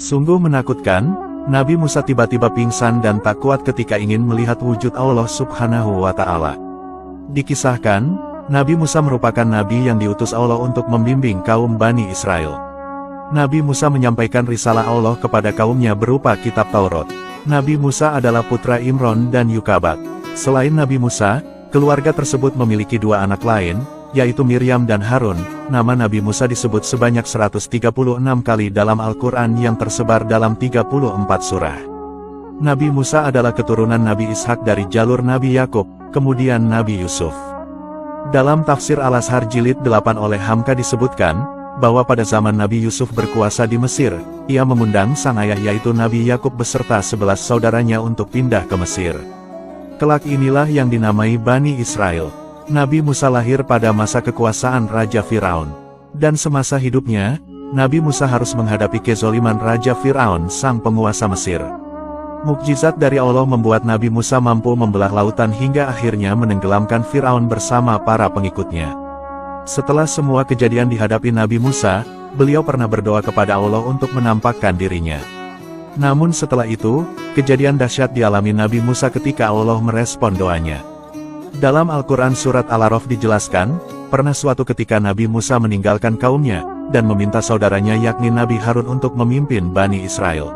Sungguh menakutkan, Nabi Musa tiba-tiba pingsan dan tak kuat ketika ingin melihat wujud Allah Subhanahu wa Ta'ala. Dikisahkan, Nabi Musa merupakan nabi yang diutus Allah untuk membimbing kaum Bani Israel. Nabi Musa menyampaikan risalah Allah kepada kaumnya berupa kitab Taurat. Nabi Musa adalah putra Imron dan Yukabat. Selain Nabi Musa, keluarga tersebut memiliki dua anak lain, yaitu Miriam dan Harun. Nama Nabi Musa disebut sebanyak 136 kali dalam Al-Quran yang tersebar dalam 34 surah. Nabi Musa adalah keturunan Nabi Ishak dari jalur Nabi Yakub, kemudian Nabi Yusuf. Dalam tafsir Al-Azhar jilid 8 oleh Hamka disebutkan, bahwa pada zaman Nabi Yusuf berkuasa di Mesir, ia mengundang sang ayah yaitu Nabi Yakub beserta 11 saudaranya untuk pindah ke Mesir. Kelak inilah yang dinamai Bani Israel. Nabi Musa lahir pada masa kekuasaan Raja Firaun. Dan semasa hidupnya, Nabi Musa harus menghadapi kezoliman Raja Firaun sang penguasa Mesir. Mukjizat dari Allah membuat Nabi Musa mampu membelah lautan hingga akhirnya menenggelamkan Firaun bersama para pengikutnya. Setelah semua kejadian dihadapi Nabi Musa, beliau pernah berdoa kepada Allah untuk menampakkan dirinya. Namun setelah itu, kejadian dahsyat dialami Nabi Musa ketika Allah merespon doanya. Dalam Al-Quran Surat Al-A'raf dijelaskan, pernah suatu ketika Nabi Musa meninggalkan kaumnya, dan meminta saudaranya yakni Nabi Harun untuk memimpin Bani Israel.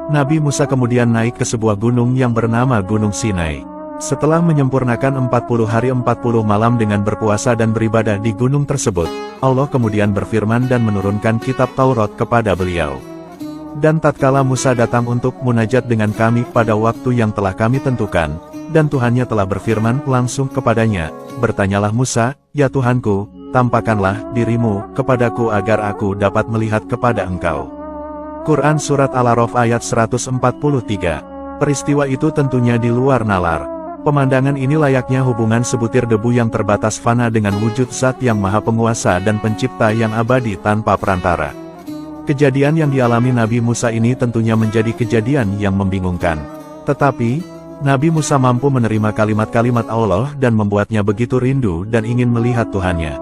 Nabi Musa kemudian naik ke sebuah gunung yang bernama Gunung Sinai. Setelah menyempurnakan 40 hari 40 malam dengan berpuasa dan beribadah di gunung tersebut, Allah kemudian berfirman dan menurunkan kitab Taurat kepada beliau. Dan tatkala Musa datang untuk munajat dengan kami pada waktu yang telah kami tentukan, dan Tuhannya telah berfirman langsung kepadanya, bertanyalah Musa, ya Tuhanku, tampakkanlah dirimu kepadaku agar aku dapat melihat kepada engkau. Quran Surat Al-A'raf ayat 143. Peristiwa itu tentunya di luar nalar. Pemandangan ini layaknya hubungan sebutir debu yang terbatas fana dengan wujud Zat yang Maha Penguasa dan Pencipta yang abadi tanpa perantara. Kejadian yang dialami Nabi Musa ini tentunya menjadi kejadian yang membingungkan. Tetapi, Nabi Musa mampu menerima kalimat-kalimat Allah dan membuatnya begitu rindu dan ingin melihat Tuhannya.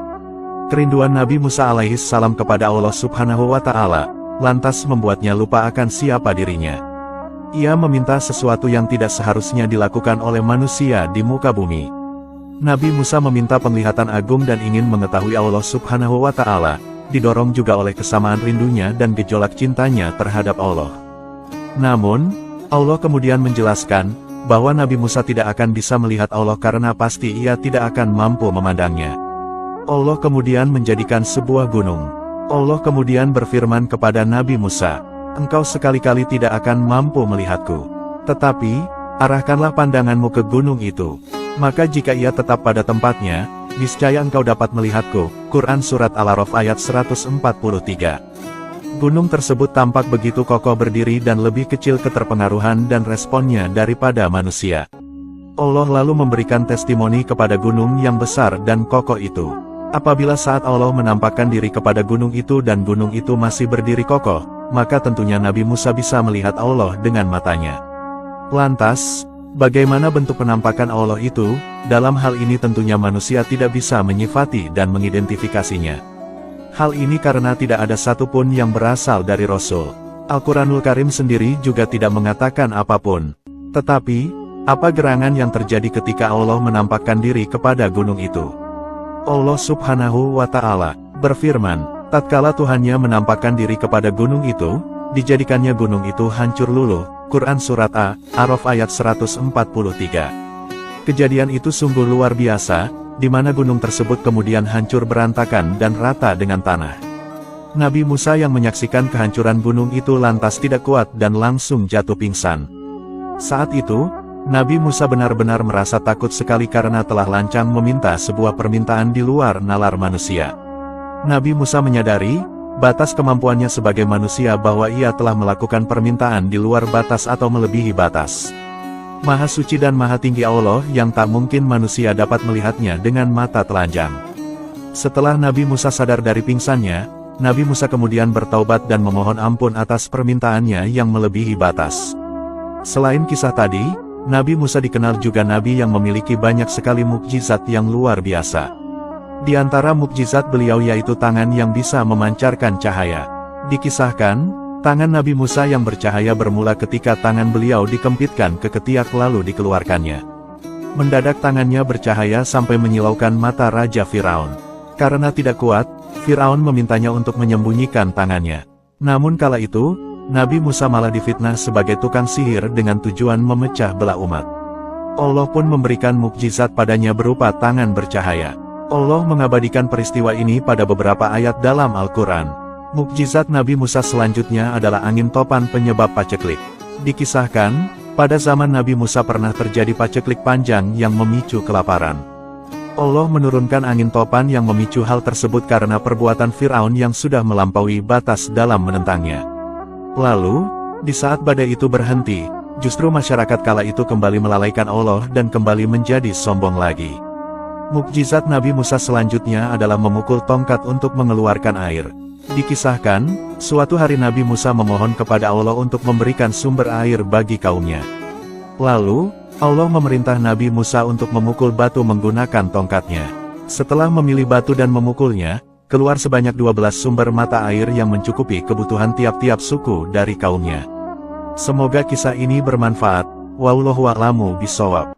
Kerinduan Nabi Musa alaihissalam kepada Allah Subhanahu wa Ta'ala lantas membuatnya lupa akan siapa dirinya. Ia meminta sesuatu yang tidak seharusnya dilakukan oleh manusia di muka bumi. Nabi Musa meminta penglihatan agung dan ingin mengetahui Allah Subhanahu wa Ta'ala, didorong juga oleh kesamaan rindunya dan gejolak cintanya terhadap Allah. Namun, Allah kemudian menjelaskan, bahwa Nabi Musa tidak akan bisa melihat Allah karena pasti ia tidak akan mampu memandangnya. Allah kemudian menjadikan sebuah gunung. Allah kemudian berfirman kepada Nabi Musa, engkau sekali-kali tidak akan mampu melihatku. Tetapi, arahkanlah pandanganmu ke gunung itu. Maka jika ia tetap pada tempatnya, niscaya engkau dapat melihatku. Quran Surat Al-A'raf ayat 143. Gunung tersebut tampak begitu kokoh berdiri dan lebih kecil keterpengaruhan dan responnya daripada manusia. Allah lalu memberikan testimoni kepada gunung yang besar dan kokoh itu. Apabila saat Allah menampakkan diri kepada gunung itu dan gunung itu masih berdiri kokoh, maka tentunya Nabi Musa bisa melihat Allah dengan matanya. Lantas, bagaimana bentuk penampakan Allah itu? Dalam hal ini tentunya manusia tidak bisa menyifati dan mengidentifikasinya. Hal ini karena tidak ada satupun yang berasal dari Rasul. Al-Quranul Karim sendiri juga tidak mengatakan apapun. Tetapi, apa gerangan yang terjadi ketika Allah menampakkan diri kepada gunung itu? Allah Subhanahu wa Ta'ala berfirman, tatkala Tuhannya menampakkan diri kepada gunung itu, dijadikannya gunung itu hancur luluh. Quran Surat Al-A'raf ayat 143. Kejadian itu sungguh luar biasa, di mana gunung tersebut kemudian hancur berantakan dan rata dengan tanah. Nabi Musa yang menyaksikan kehancuran gunung itu lantas tidak kuat dan langsung jatuh pingsan. Saat itu, Nabi Musa benar-benar merasa takut sekali karena telah lancang meminta sebuah permintaan di luar nalar manusia. Nabi Musa menyadari batas kemampuannya sebagai manusia bahwa ia telah melakukan permintaan di luar batas atau melebihi batas. Maha suci dan maha tinggi Allah yang tak mungkin manusia dapat melihatnya dengan mata telanjang. Setelah Nabi Musa sadar dari pingsannya, Nabi Musa kemudian bertaubat dan memohon ampun atas permintaannya yang melebihi batas. Selain kisah tadi, Nabi Musa dikenal juga nabi yang memiliki banyak sekali mukjizat yang luar biasa. Di antara mukjizat beliau yaitu tangan yang bisa memancarkan cahaya. Dikisahkan, Tangan Nabi Musa yang bercahaya bermula ketika tangan beliau dikempitkan ke ketiak lalu dikeluarkannya. Mendadak tangannya bercahaya sampai menyilaukan mata Raja Firaun. Karena tidak kuat, Firaun memintanya untuk menyembunyikan tangannya. Namun kala itu, Nabi Musa malah difitnah sebagai tukang sihir dengan tujuan memecah belah umat. Allah pun memberikan mukjizat padanya berupa tangan bercahaya. Allah mengabadikan peristiwa ini pada beberapa ayat dalam Al-Quran. Mukjizat Nabi Musa selanjutnya adalah angin topan penyebab paceklik. Dikisahkan, pada zaman Nabi Musa pernah terjadi paceklik panjang yang memicu kelaparan. Allah menurunkan angin topan yang memicu hal tersebut karena perbuatan Firaun yang sudah melampaui batas dalam menentangnya. Lalu, di saat badai itu berhenti, justru masyarakat kala itu kembali melalaikan Allah dan kembali menjadi sombong lagi. Mukjizat Nabi Musa selanjutnya adalah memukul tongkat untuk mengeluarkan air. Dikisahkan, suatu hari Nabi Musa memohon kepada Allah untuk memberikan sumber air bagi kaumnya. Lalu, Allah memerintah Nabi Musa untuk memukul batu menggunakan tongkatnya. Setelah memilih batu dan memukulnya, keluar sebanyak 12 sumber mata air yang mencukupi kebutuhan tiap-tiap suku dari kaumnya. Semoga kisah ini bermanfaat. Wallahu a'lamu bishawab.